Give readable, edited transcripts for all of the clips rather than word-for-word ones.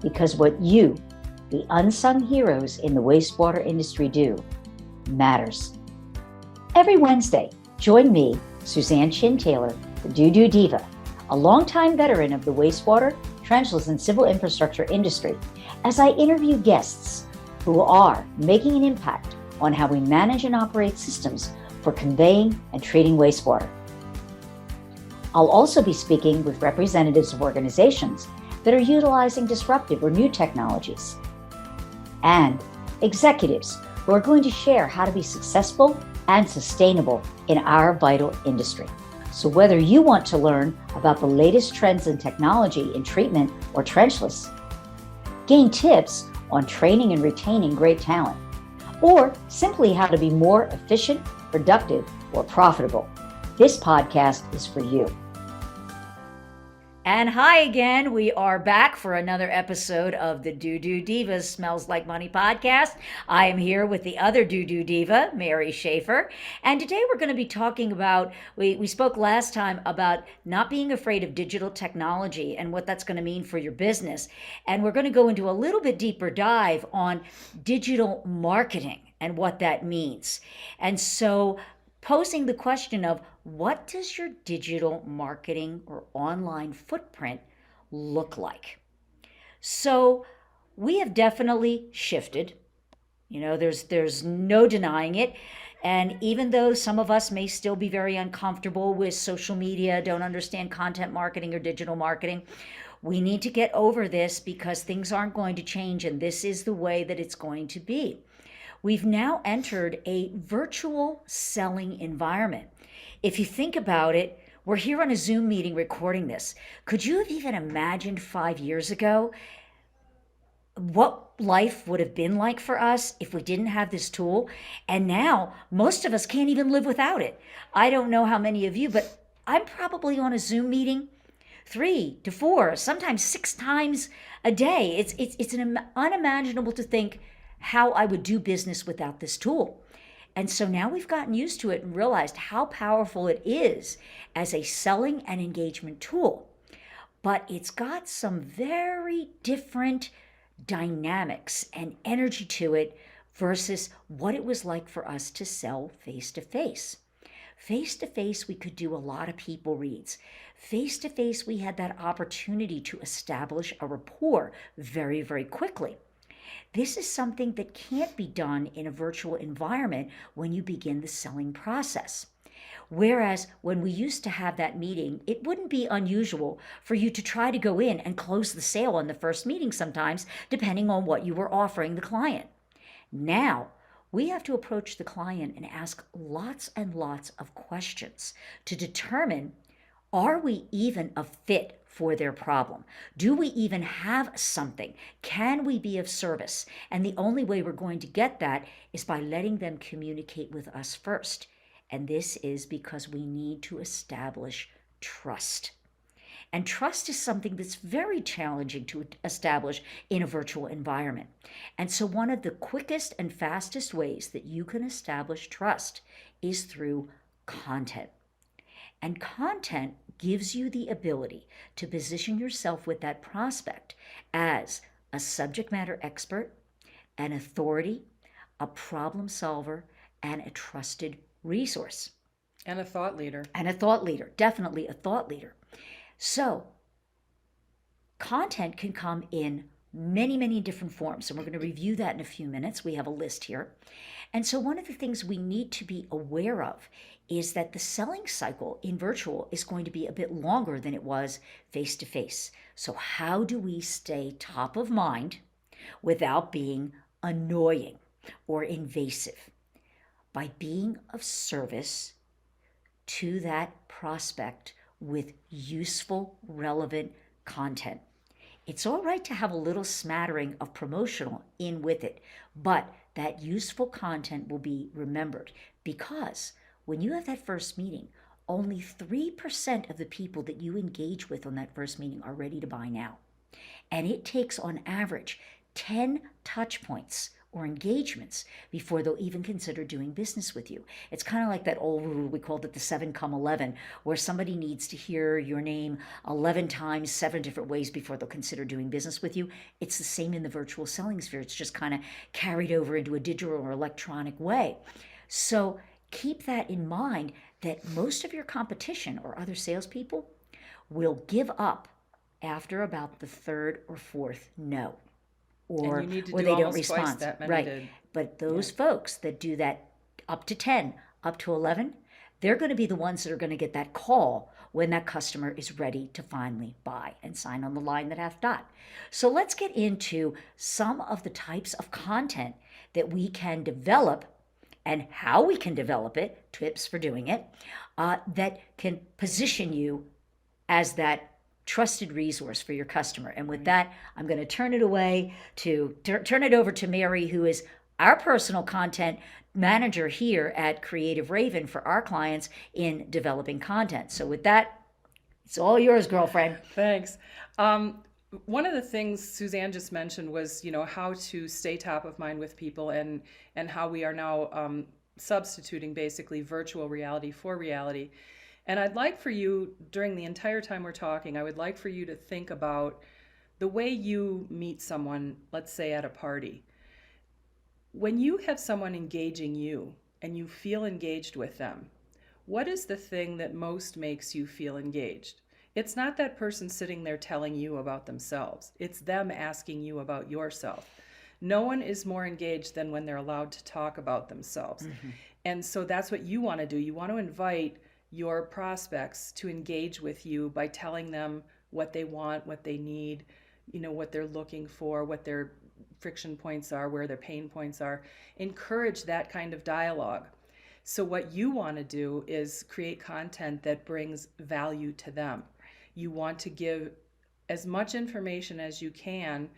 because what you, the unsung heroes in the wastewater industry, do matters. Every Wednesday, join me, Suzanne Chin Taylor, the Doo-Doo Diva, a longtime veteran of the wastewater, trenchless, and civil infrastructure industry, as I interview guests who are making an impact on how we manage and operate systems for conveying and treating wastewater. I'll also be speaking with representatives of organizations that are utilizing disruptive or new technologies, and executives who are going to share how to be successful and sustainable in our vital industry. So whether you want to learn about the latest trends in technology in treatment or trenchless, gain tips on training and retaining great talent, or simply how to be more efficient, productive, or profitable, this podcast is for you. And hi again, we are back for another episode of the Doo-Doo Divas Smells Like Money podcast. I am here with the other Doo-Doo Diva, Mary Shafer, and today we're going to be talking about, we spoke last time about not being afraid of digital technology and what that's going to mean for your business, and we're going to go into a little bit deeper dive on digital marketing and what that means. And so posing the question of, what does your digital marketing or online footprint look like? So we have definitely shifted. You know, there's no denying it. And even though some of us may still be very uncomfortable with social media, don't understand content marketing or digital marketing, we need to get over this because things aren't going to change, and this is the way that it's going to be. We've now entered a virtual selling environment. If you think about it, we're here on a Zoom meeting recording this. Could you have even imagined 5 years ago what life would have been like for us if we didn't have this tool? And now most of us can't even live without it. I don't know how many of you, but I'm probably on a Zoom meeting 3 to 4, sometimes 6 times a day. It's unimaginable to think how I would do business without this tool. And so now we've gotten used to it and realized how powerful it is as a selling and engagement tool. But it's got some very different dynamics and energy to it versus what it was like for us to sell face-to-face. Face-to-face, we could do a lot of people reads. Face-to-face, we had that opportunity to establish a rapport very, very quickly. This is something that can't be done in a virtual environment when you begin the selling process. Whereas when we used to have that meeting, it wouldn't be unusual for you to try to go in and close the sale on the first meeting sometimes, depending on what you were offering the client. Now, we have to approach the client and ask lots and lots of questions to determine, are we even a fit for their problem? Do we even have something? Can we be of service? And the only way we're going to get that is by letting them communicate with us first. And this is because we need to establish trust. And trust is something that's very challenging to establish in a virtual environment. And so one of the quickest and fastest ways that you can establish trust is through content. And content gives you the ability to position yourself with that prospect as a subject matter expert, an authority, a problem solver, and a trusted resource. And a thought leader. And a thought leader, definitely a thought leader. So content can come in many, many different forms, and we're going to review that in a few minutes. We have a list here. And so one of the things we need to be aware of is that the selling cycle in virtual is going to be a bit longer than it was face-to-face. So how do we stay top of mind without being annoying or invasive? By being of service to that prospect with useful, relevant content. It's all right to have a little smattering of promotional in with it, but that useful content will be remembered, because when you have that first meeting, only 3% of the people that you engage with on that first meeting are ready to buy now. And it takes on average 10 touch points or engagements before they'll even consider doing business with you. It's kind of like that old rule, we called it the 7 come 11, where somebody needs to hear your name 11 times, 7 different ways before they'll consider doing business with you. It's the same in the virtual selling sphere. It's just kind of carried over into a digital or electronic way. So keep that in mind, that most of your competition or other salespeople will give up after about the third or fourth no, And you need to or do they don't almost twice respond. that many Right. to, But yeah. those folks that do that up to 10, up to 11, they're going to be the ones that are going to get that call when that customer is ready to finally buy and sign on the line that hath dot. So let's get into some of the types of content that we can develop and how we can develop it, tips for doing it, that can position you as that trusted resource for your customer. And with that, I'm going to turn it over to Mary, who is our personal content manager here at Creative Raven for our clients in developing content. So with that, it's all yours, girlfriend. Thanks. One of the things Suzanne just mentioned was, how to stay top of mind with people, and how we are now substituting basically virtual reality for reality. And I'd like for you, during the entire time we're talking, I would like for you to think about the way you meet someone, let's say at a party. When you have someone engaging you and you feel engaged with them, what is the thing that most makes you feel engaged? It's not that person sitting there telling you about themselves. It's them asking you about yourself. No one is more engaged than when they're allowed to talk about themselves. Mm-hmm. And so that's what you want to do. You want to invite your prospects to engage with you by telling them what they want, what they need, what they're looking for, what their friction points are, where their pain points are. Encourage that kind of dialogue. So what you want to do is create content that brings value to them. You want to give as much information as you can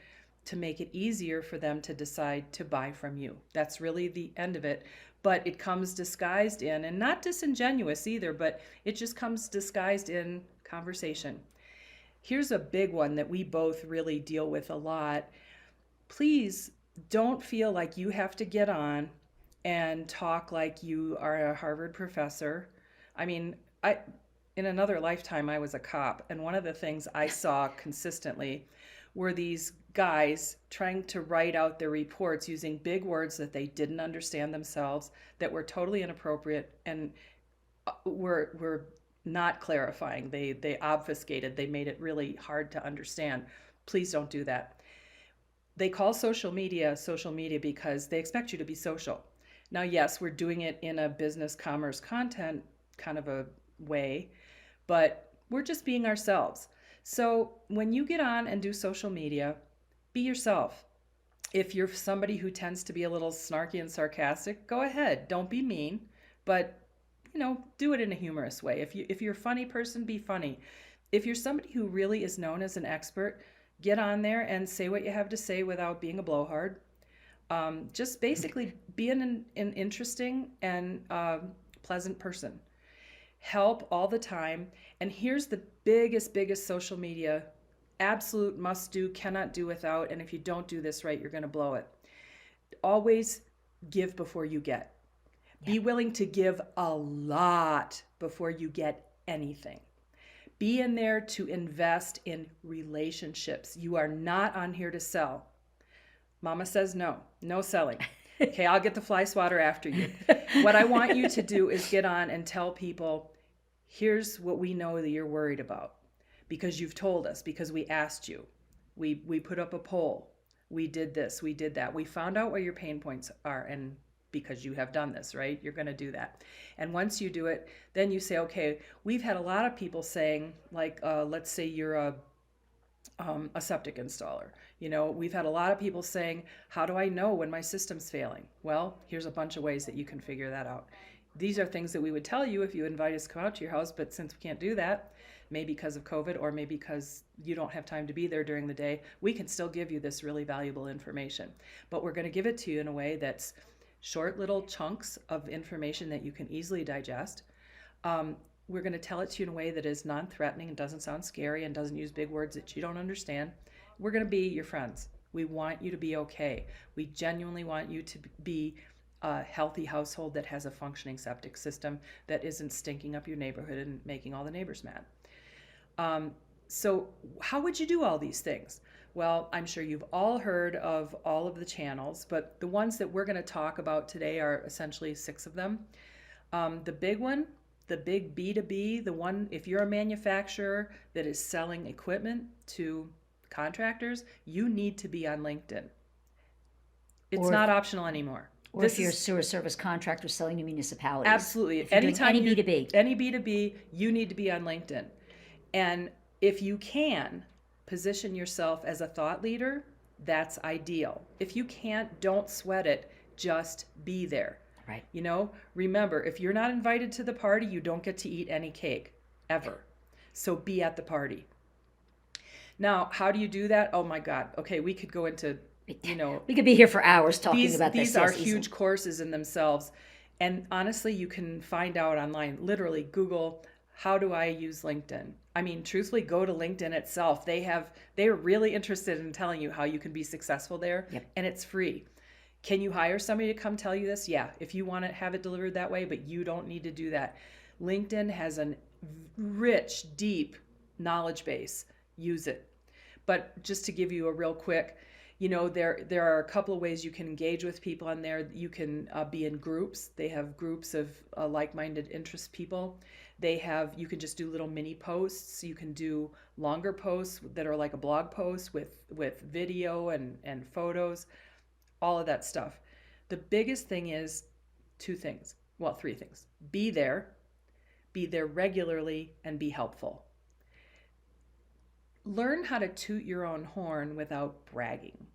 to make it easier for them to decide to buy from you. That's really the end of it. But it comes disguised in, and not disingenuous either, but it just comes disguised in conversation. Here's a big one that we both really deal with a lot. Please don't feel like you have to get on and talk like you are a Harvard professor. I mean, in another lifetime, I was a cop, and one of the things I saw consistently were these guys trying to write out their reports using big words that they didn't understand themselves, that were totally inappropriate and were not clarifying. They obfuscated. They made it really hard to understand. Please don't do that. They call social media because they expect you to be social. Now, yes, we're doing it in a business commerce content kind of a way, but we're just being ourselves. So when you get on and do social media, be yourself. If you're somebody who tends to be a little snarky and sarcastic, go ahead. Don't be mean, but do it in a humorous way. If you're a funny person, be funny. If you're somebody who really is known as an expert, get on there and say what you have to say without being a blowhard. Just basically be an interesting and pleasant person. Help all the time. And here's the biggest social media absolute must do, cannot do without. And if you don't do this right, you're going to blow it. Always give before you get. Yeah. Be willing to give a lot before you get anything. Be in there to invest in relationships. You are not on here to sell. Mama says no selling. Okay, I'll get the fly swatter after you. What I want you to do is get on and tell people, here's what we know that you're worried about, because you've told us, because we asked you. We put up a poll. We did this, we did that. We found out where your pain points are, and because you have done this, right? You're going to do that. And once you do it, then you say, okay, we've had a lot of people saying, like, let's say you're a septic installer. We've had a lot of people saying, how do I know when my system's failing? Well, here's a bunch of ways that you can figure that out. These are things that we would tell you if you invite us to come out to your house, but since we can't do that, maybe because of COVID or maybe because you don't have time to be there during the day, we can still give you this really valuable information. But we're going to give it to you in a way that's short little chunks of information that you can easily digest. We're going to tell it to you in a way that is non-threatening and doesn't sound scary and doesn't use big words that you don't understand. We're going to be your friends. We want you to be okay. We genuinely want you to be a healthy household that has a functioning septic system that isn't stinking up your neighborhood and making all the neighbors mad. So how would you do all these things? Well, I'm sure you've all heard of all of the channels, but the ones that we're going to talk about today are essentially 6 of them. The big one, the big B2B, the one, if you're a manufacturer that is selling equipment to contractors, you need to be on LinkedIn. It's not optional anymore. Or if you're a sewer service contractor selling to municipalities. Absolutely. If you're doing any B2B. Any B2B, you need to be on LinkedIn. And if you can position yourself as a thought leader, that's ideal. If you can't, don't sweat it. Just be there. Right. Remember, if you're not invited to the party, you don't get to eat any cake, ever. So be at the party. Now, how do you do that? Oh my God. Okay, we could go into, we could be here for hours talking about this. These are huge courses in themselves. And honestly, you can find out online. Literally, Google, how do I use LinkedIn? I mean, truthfully, go to LinkedIn itself. They're really interested in telling you how you can be successful there. Yep. And it's free. Can you hire somebody to come tell you this? Yeah, if you want to have it delivered that way, but you don't need to do that. LinkedIn has a rich, deep knowledge base. Use it. But just to give you a real quick, there are a couple of ways you can engage with people on there. You can be in groups. They have groups of like-minded interest people. You can just do little mini posts. You can do longer posts that are like a blog post with video and photos, all of that stuff. The biggest thing is 3 things. Be there regularly, and be helpful. Learn how to toot your own horn without bragging.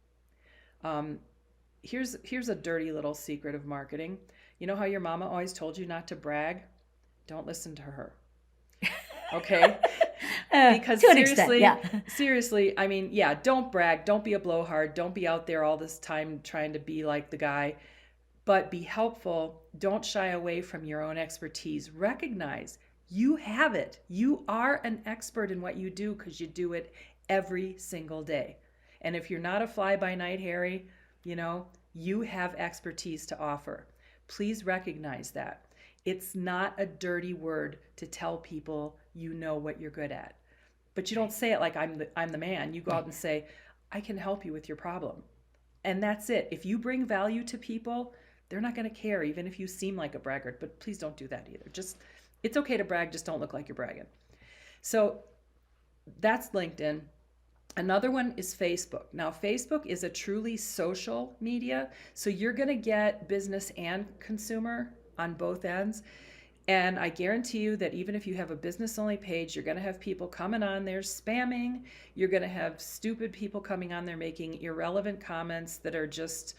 Here's a dirty little secret of marketing. You know how your mama always told you not to brag? Don't listen to her. Okay? Because to an extent, yeah. Seriously, I mean, yeah, don't brag. Don't be a blowhard. Don't be out there all this time trying to be like the guy. But be helpful. Don't shy away from your own expertise. Recognize you have it. You are an expert in what you do because you do it every single day. And if you're not a fly-by-night Harry, you have expertise to offer. Please recognize that. It's not a dirty word to tell people you know what you're good at. But you don't say it like I'm the man. You go out and say, I can help you with your problem. And that's it. If you bring value to people, they're not going to care, even if you seem like a braggart. But please don't do that either. It's okay to brag, just don't look like you're bragging. So that's LinkedIn. Another one is Facebook. Now, Facebook is a truly social media. So you're going to get business and consumer on both ends. And I guarantee you that even if you have a business-only page, you're going to have people coming on there spamming. You're going to have stupid people coming on there making irrelevant comments that are just,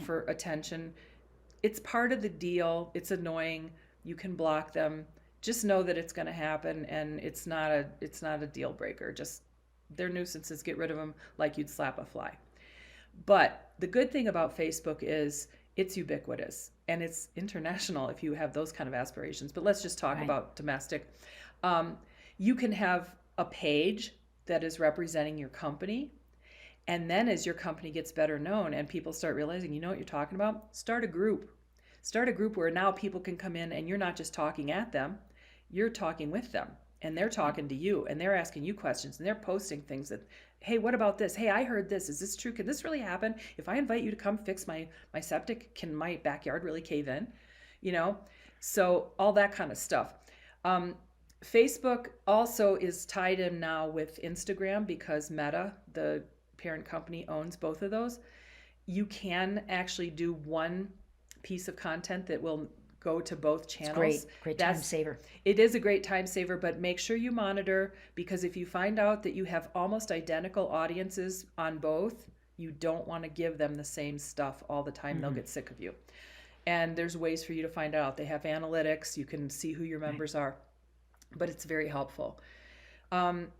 for attention. It's part of the deal. It's annoying. You can block them. Just know that it's going to happen, and it's not a deal breaker. Just, they're nuisances. Get rid of them like you'd slap a fly. But the good thing about Facebook is it's ubiquitous and it's international if you have those kind of aspirations. But let's just talk about domestic. You can have a page that is representing your company. And then as your company gets better known and people start realizing, you know what you're talking about, start a group. Start a group where now people can come in and you're not just talking at them, you're talking with them. And they're talking to you and they're asking you questions and they're posting things that, hey, what about this? Hey, I heard this. Is this true? Can this really happen? If I invite you to come fix my septic, can my backyard really cave in? So all that kind of stuff. Facebook also is tied in now with Instagram because Meta, the parent company, owns both of those. You can actually do one piece of content that will go to both channels. Great time saver. It is a great time saver, but make sure you monitor, because if you find out that you have almost identical audiences on both, you don't want to give them the same stuff all the time. They'll get sick of you. And there's ways for you to find out. They have analytics. You can see who your members are, but it's very helpful.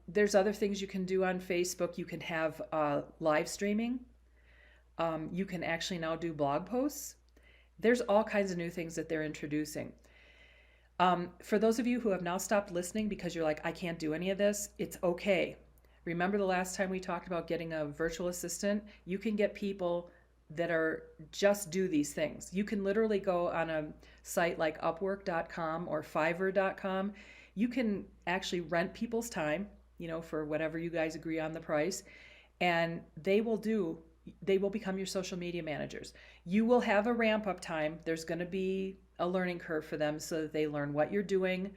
There's other things you can do on Facebook. You can have live streaming. You can actually now do blog posts. There's all kinds of new things that they're introducing. For those of you who have now stopped listening because you're like, I can't do any of this, it's okay. Remember the last time we talked about getting a virtual assistant? You can get people that are just do these things. You can literally go on a site like upwork.com or fiverr.com. You can actually rent people's time, for whatever you guys agree on the price, and they will become your social media managers. You will have a ramp up time. There's going to be a learning curve for them so that they learn what you're doing.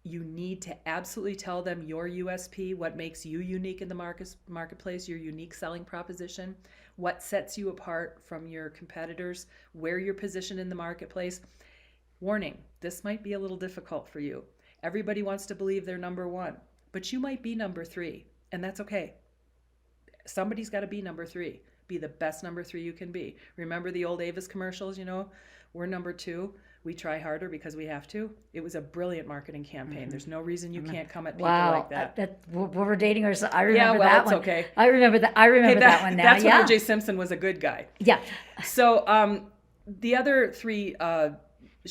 You need to absolutely tell them your USP, what makes you unique in the marketplace, your unique selling proposition, what sets you apart from your competitors, where you're positioned in the marketplace. Warning, this might be a little difficult for you. Everybody wants to believe they're number one, but you might be number three, and that's okay. Somebody's got to be number three. Be the best number three you can be. Remember the old Avis commercials, we're number two. We try harder because we have to. It was a brilliant marketing campaign. There's no reason you can't come at people like that. We're dating ourselves. I remember that it's one. Okay. I remember that. That one now. That's when O.J. Simpson was a good guy. Yeah. So the other three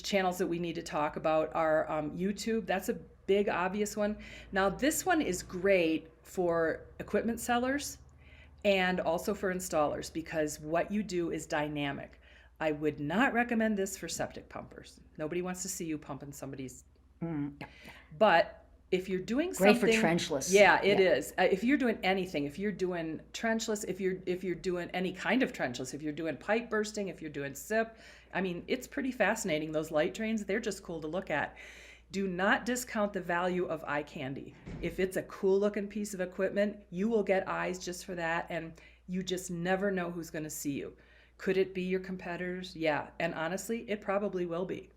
channels that we need to talk about are YouTube. That's a big, obvious one. Now, this one is great for equipment sellers and also for installers because what you do is dynamic. I would not recommend this for septic pumpers. Nobody wants to see you pumping somebody's. But if you're doing something, great for trenchless. Yeah, it is. If you're doing anything, if you're doing trenchless, if you're doing any kind of trenchless, if you're doing pipe bursting, if you're doing SIP, it's pretty fascinating. Those light trains, they're just cool to look at. Do not discount the value of eye candy. If it's a cool looking piece of equipment, you will get eyes just for that, and you just never know who's going to see you. Could it be your competitors? Yeah. And honestly, it probably will be.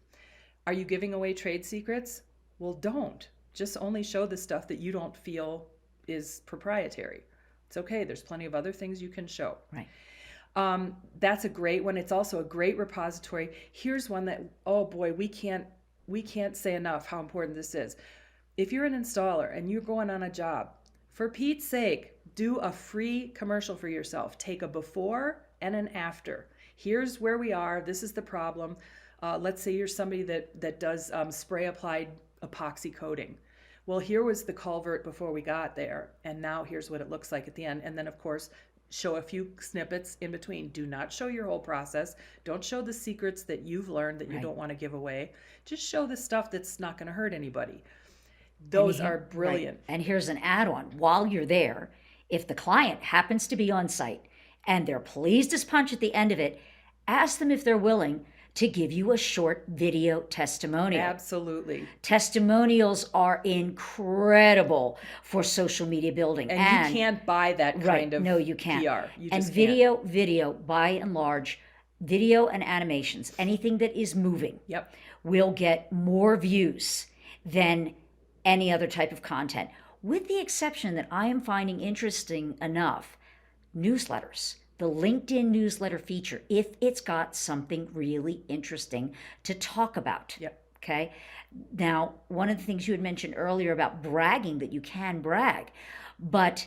Are you giving away trade secrets? Well, don't. Just only show the stuff that you don't feel is proprietary. It's okay. There's plenty of other things you can show. Right. That's a great one. It's also a great repository. Here's one that, oh boy, we can't say enough how important this is. If you're an installer and you're going on a job, for Pete's sake, do a free commercial for yourself. Take a before and an after. Here's where we are. This is the problem. Let's say you're somebody that does spray applied epoxy coating. Well, here was the culvert before we got there, and now here's what it looks like at the end. And then, of course, show a few snippets in between. Do not show your whole process. Don't show the secrets that you've learned that you don't want to give away. Just show the stuff that's not going to hurt anybody. Those are brilliant. Right. And here's an add-on. While you're there, if the client happens to be on site and they're pleased as punch at the end of it, ask them if they're willing to give you a short video testimonial. Absolutely. Testimonials are incredible for social media building. And you can't buy that kind of no, you can't. PR. You and just video, by and large, video and animations, anything that is moving, will get more views than any other type of content, with the exception that I am finding interesting enough, newsletters. The LinkedIn newsletter feature, if it's got something really interesting to talk about. Okay. Now, one of the things you had mentioned earlier about bragging, that you can brag, but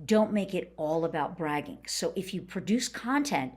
don't make it all about bragging. So if you produce content,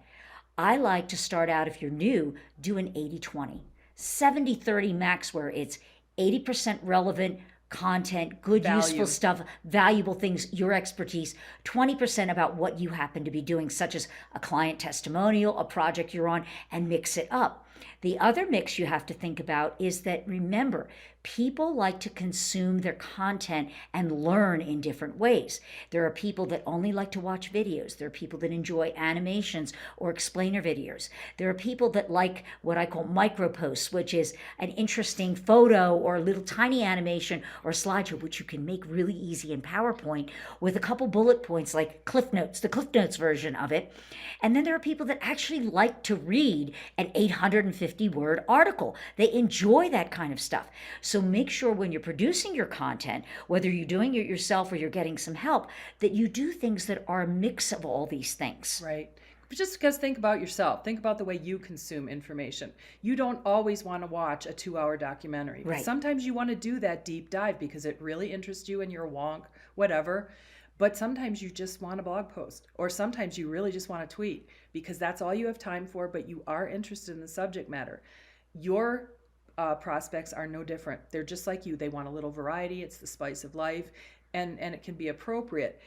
I like to start out, if you're new, do an 80-20, 70-30 max, where it's 80% relevant content, good, useful stuff, valuable things, your expertise, 20% about what you happen to be doing, such as a client testimonial, a project you're on, and mix it up. The other mix you have to think about is that, remember, people like to consume their content and learn in different ways. There are people that only like to watch videos. There are people that enjoy animations or explainer videos. There are people that like what I call micro posts, which is an interesting photo or a little tiny animation or slideshow, which you can make really easy in PowerPoint with a couple bullet points like Cliff Notes, the Cliff Notes version of it. And then there are people that actually like to read an 850-word article. They enjoy that kind of stuff. So make sure when you're producing your content, whether you're doing it yourself or you're getting some help, that you do things that are a mix of all these things. Right. But just because, think about yourself. Think about the way you consume information. You don't always want to watch a 2-hour documentary. Right. Sometimes you want to do that deep dive because it really interests you and you're wonk, whatever. But sometimes you just want a blog post, or sometimes you really just want to tweet because that's all you have time for, but you are interested in the subject matter. Your prospects are no different. They're just like you. They want a little variety. It's the spice of life. and it can be appropriate.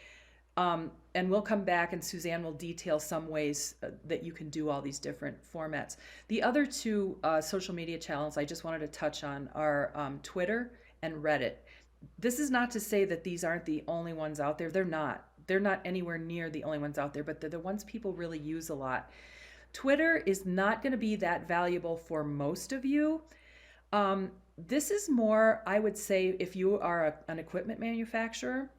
And we'll come back and Suzanne will detail some ways that you can do all these different formats. The other two social media channels I just wanted to touch on are Twitter and Reddit. This is not to say that these aren't the only ones out there. They're not. They're not anywhere near the only ones out there, but they're the ones people really use a lot. Twitter is not going to be that valuable for most of you. This is more, I would say, if you are an equipment manufacturer,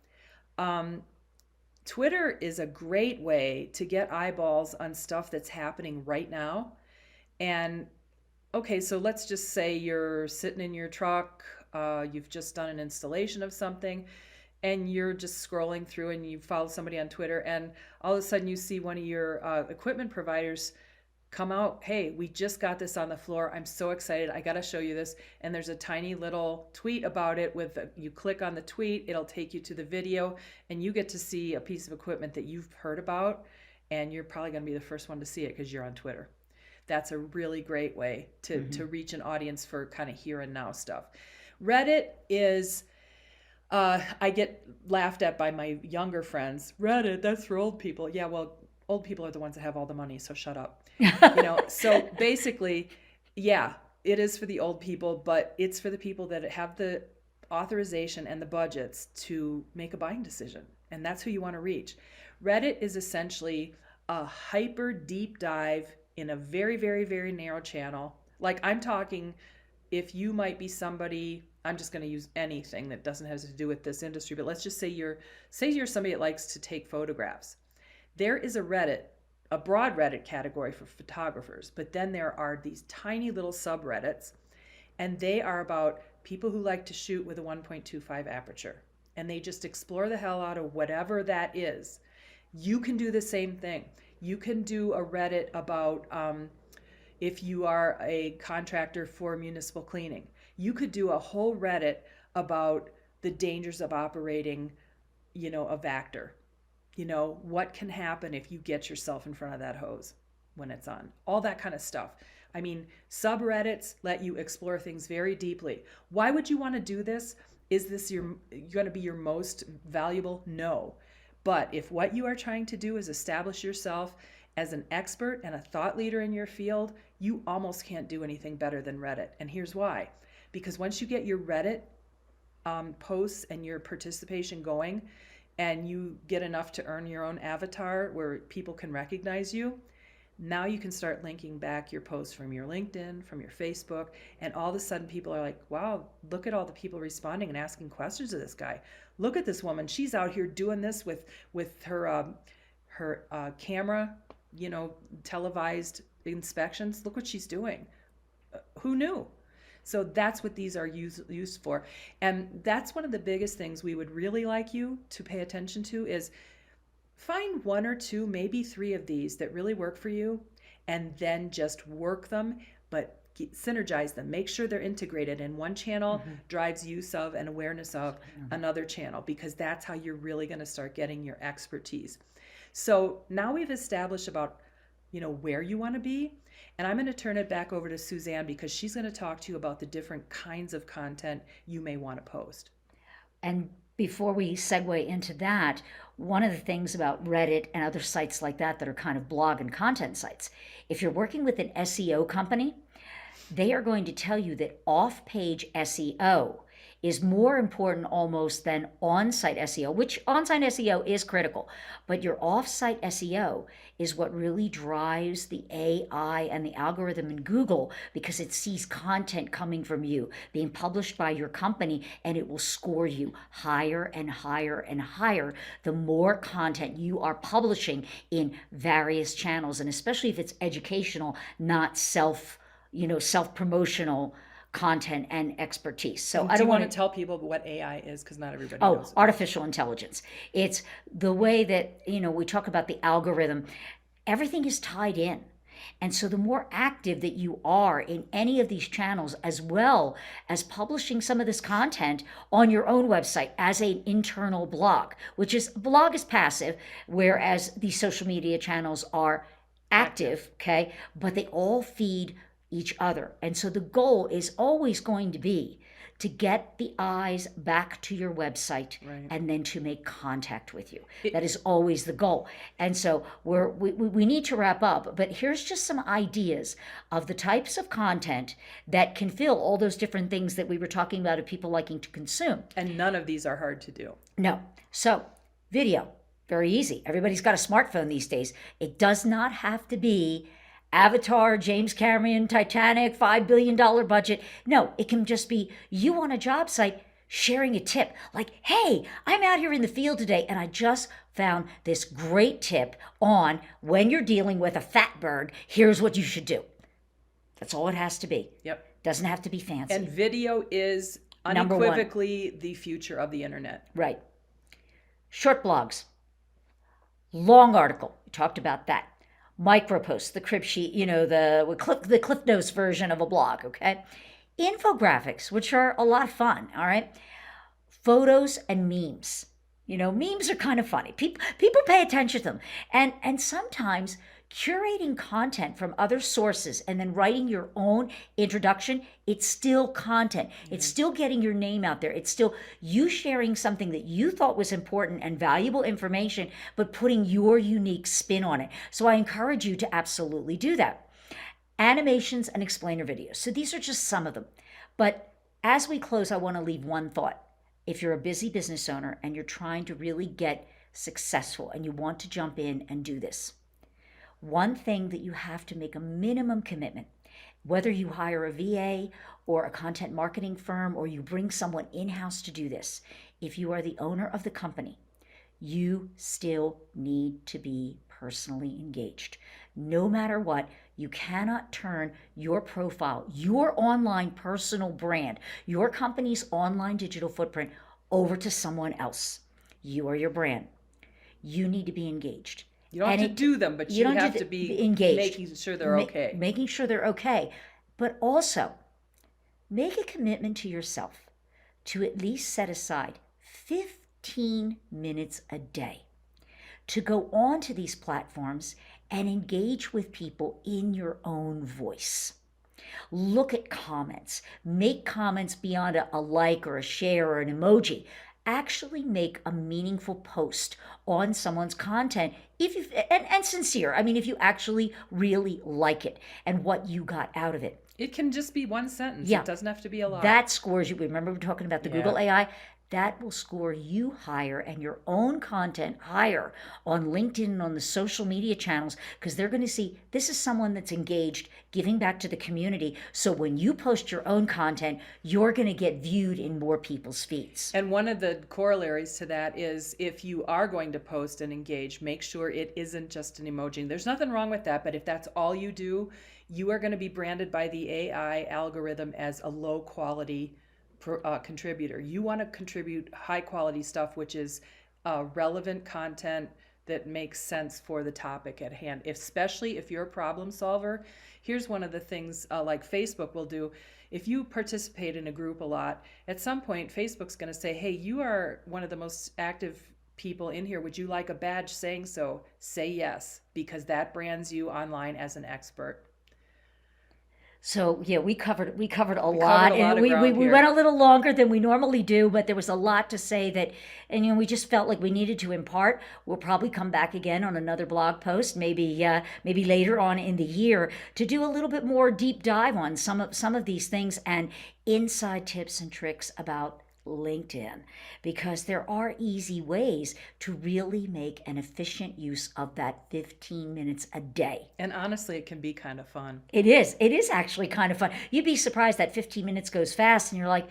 Twitter is a great way to get eyeballs on stuff that's happening right now. And okay, so let's just say you're sitting in your truck, you've just done an installation of something, and you're just scrolling through and you follow somebody on Twitter, and all of a sudden you see one of your equipment providers come out, hey, we just got this on the floor. I'm so excited. I got to show you this. And there's a tiny little tweet about it you click on the tweet, it'll take you to the video, and you get to see a piece of equipment that you've heard about, and you're probably going to be the first one to see it because you're on Twitter. That's a really great way to reach an audience for kind of here and now stuff. Reddit is, I get laughed at by my younger friends. Reddit, that's for old people. Yeah, well, old people are the ones that have all the money, so shut up. So basically, yeah, it is for the old people, but it's for the people that have the authorization and the budgets to make a buying decision. And that's who you want to reach. Reddit is essentially a hyper deep dive in a very, very, very narrow channel. Like I'm talking, if you might be somebody, I'm just going to use anything that doesn't have to do with this industry, but let's just say you're somebody that likes to take photographs. There is a broad Reddit category for photographers, but then there are these tiny little subreddits, and they are about people who like to shoot with a 1.25 aperture, and they just explore the hell out of whatever that is. You can do the same thing. You can do a Reddit about if you are a contractor for municipal cleaning. You could do a whole Reddit about the dangers of operating, a Vactor. What can happen if you get yourself in front of that hose when it's on? All that kind of stuff. I mean, subreddits let you explore things very deeply. Why would you want to do this? Is this going to be your most valuable? No. But if what you are trying to do is establish yourself as an expert and a thought leader in your field, you almost can't do anything better than Reddit. And here's why. Because once you get your Reddit posts and your participation going, and you get enough to earn your own avatar where people can recognize you, now you can start linking back your posts from your LinkedIn, from your Facebook, and all of a sudden people are like, wow, look at all the people responding and asking questions of this guy. Look at this woman. She's out here doing this with her camera, televised inspections. Look what she's doing. Who knew? So that's what these are used for. And that's one of the biggest things we would really like you to pay attention to is find one or two, maybe three of these that really work for you, and then just work them, but synergize them. Make sure they're integrated, and one channel drives use of and awareness of another channel, because that's how you're really going to start getting your expertise. So now we've established about where you want to be. And I'm going to turn it back over to Suzanne because she's going to talk to you about the different kinds of content you may want to post. And before we segue into that, one of the things about Reddit and other sites like that are kind of blog and content sites, if you're working with an SEO company, they are going to tell you that off-page SEO is more important almost than on-site SEO, which on-site SEO is critical, but your off-site SEO is what really drives the AI and the algorithm in Google, because it sees content coming from you, being published by your company, and it will score you higher and higher and higher the more content you are publishing in various channels, and especially if it's educational, not self-promotional content and expertise. So I don't want to tell people what AI is, because not everybody knows. Artificial intelligence. It's the way that, we talk about the algorithm. Everything is tied in. And so the more active that you are in any of these channels, as well as publishing some of this content on your own website as an internal blog, blog is passive, whereas these social media channels are active, okay? But they all feed each other. And so the goal is always going to be to get the eyes back to your website Right. and then to make contact with you. It- That is always the goal. And so we need to wrap up, but here's just some ideas of the types of content that can fill all those different things that we were talking about of people liking to consume. And none of these are hard to do. No. So, video, very easy. Everybody's got a smartphone these days. It does not have to be Avatar, James Cameron, Titanic, $5 billion budget. No, it can just be you on a job site sharing a tip. Like, hey, I'm out here in the field today and I just found this great tip on when you're dealing with a fat bird, here's what you should do. That's all it has to be. Yep. Doesn't have to be fancy. And video is Number one. unequivocally the future of the internet. Right. Short blogs. Long article. We talked about that. Micro posts, the crib sheet, the Cliff Notes version of a blog, okay? Infographics, which are a lot of fun, all right? Photos and memes. Memes are kind of funny. People pay attention to them. And sometimes curating content from other sources and then writing your own introduction, it's still content. It's still getting your name out there. It's still you sharing something that you thought was important and valuable information, but putting your unique spin on it. So I encourage you to absolutely do that. Animations and explainer videos. So these are just some of them. But as we close, I want to leave one thought. If you're a busy business owner and you're trying to really get successful and you want to jump in and do this, one thing that you have to make a minimum commitment, whether you hire a VA or a content marketing firm or you bring someone in-house to do this, if you are the owner of the company, you still need to be personally engaged. No matter what, you cannot turn your profile, your online personal brand, your company's online digital footprint over to someone else. You are your brand. You need to be engaged. You don't have to do them, but you have to be engaged, making sure they're okay. Making sure they're okay. But also, make a commitment to yourself to at least set aside 15 minutes a day to go onto these platforms and engage with people in your own voice. Look at comments. Make comments beyond a like or a share or an emoji. Actually make a meaningful post on someone's content if you and sincere. I mean, if you actually really like it and what you got out of it. It can just be one sentence. Yeah. It doesn't have to be a lot. That scores you. Remember we were talking about the Google AI? That will score you higher and your own content higher on LinkedIn and on the social media channels because they're going to see this is someone that's engaged, giving back to the community. So when you post your own content, you're going to get viewed in more people's feeds. And one of the corollaries to that is if you are going to post and engage, make sure it isn't just an emoji. There's nothing wrong with that, but if that's all you do, you are going to be branded by the AI algorithm as a low quality contributor. You want to contribute high quality stuff, which is relevant content that makes sense for the topic at hand, especially if you're a problem solver. Here's one of the things like Facebook will do. If you participate in a group a lot, at some point Facebook's going to say, hey, you are one of the most active people in here. Would you like a badge saying so? Say yes, because that brands you online as an expert. So yeah, we covered a lot, and we here. went a little longer than we normally do, but there was a lot to say that, and we just felt like we needed to impart. We'll probably come back again on another blog post, maybe later on in the year, to do a little bit more deep dive on some of these things and inside tips and tricks about LinkedIn, because there are easy ways to really make an efficient use of that 15 minutes a day. And honestly, it can be kind of fun. It is actually kind of fun. You'd be surprised that 15 minutes goes fast and you're like,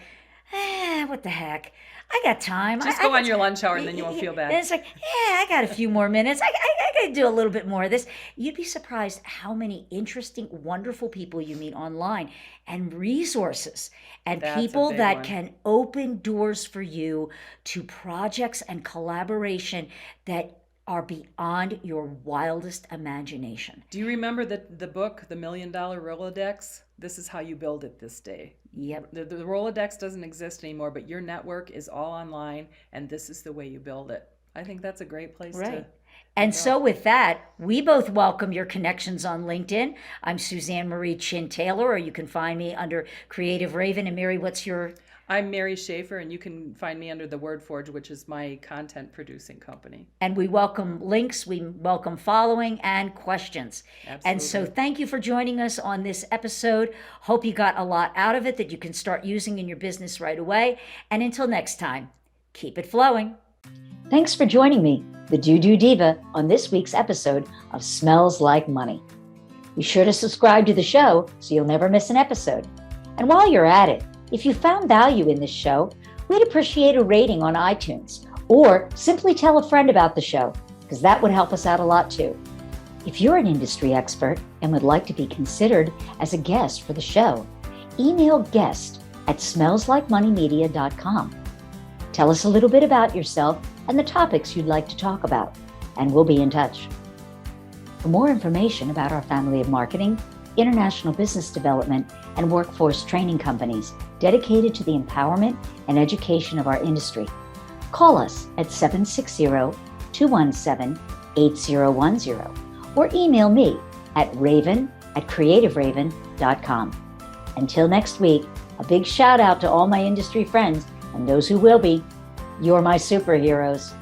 what the heck? I got time. Just go on your lunch hour and then you won't feel bad. And it's like, I got a few more minutes. I got to do a little bit more of this. You'd be surprised how many interesting, wonderful people you meet online and resources and people that can open doors for you to projects and collaboration that are beyond your wildest imagination. Do you remember the book, The $1 Million Rolodex? This is how you build it this day. Yep. The Rolodex doesn't exist anymore, but your network is all online, and this is the way you build it. I think that's a great place to. And so with that, we both welcome your connections on LinkedIn. I'm Suzanne Marie Chin Taylor, or you can find me under Creative Raven. And Mary, what's your... I'm Mary Shafer, and you can find me under the WordForge, which is my content producing company. And we welcome links, we welcome following and questions. Absolutely. And so thank you for joining us on this episode. Hope you got a lot out of it that you can start using in your business right away. And until next time, keep it flowing. Thanks for joining me, the Doo-Doo Diva, on this week's episode of Smells Like Money. Be sure to subscribe to the show so you'll never miss an episode. And while you're at it, if you found value in this show, we'd appreciate a rating on iTunes, or simply tell a friend about the show, because that would help us out a lot too. If you're an industry expert and would like to be considered as a guest for the show, email guest@smellslikemoneymedia.com. Tell us a little bit about yourself and the topics you'd like to talk about, and we'll be in touch. For more information about our family of marketing, international business development, and workforce training companies dedicated to the empowerment and education of our industry, call us at 760-217-8010 or email me at raven@creativeraven.com. Until next week, a big shout out to all my industry friends and those who will be. You're my superheroes.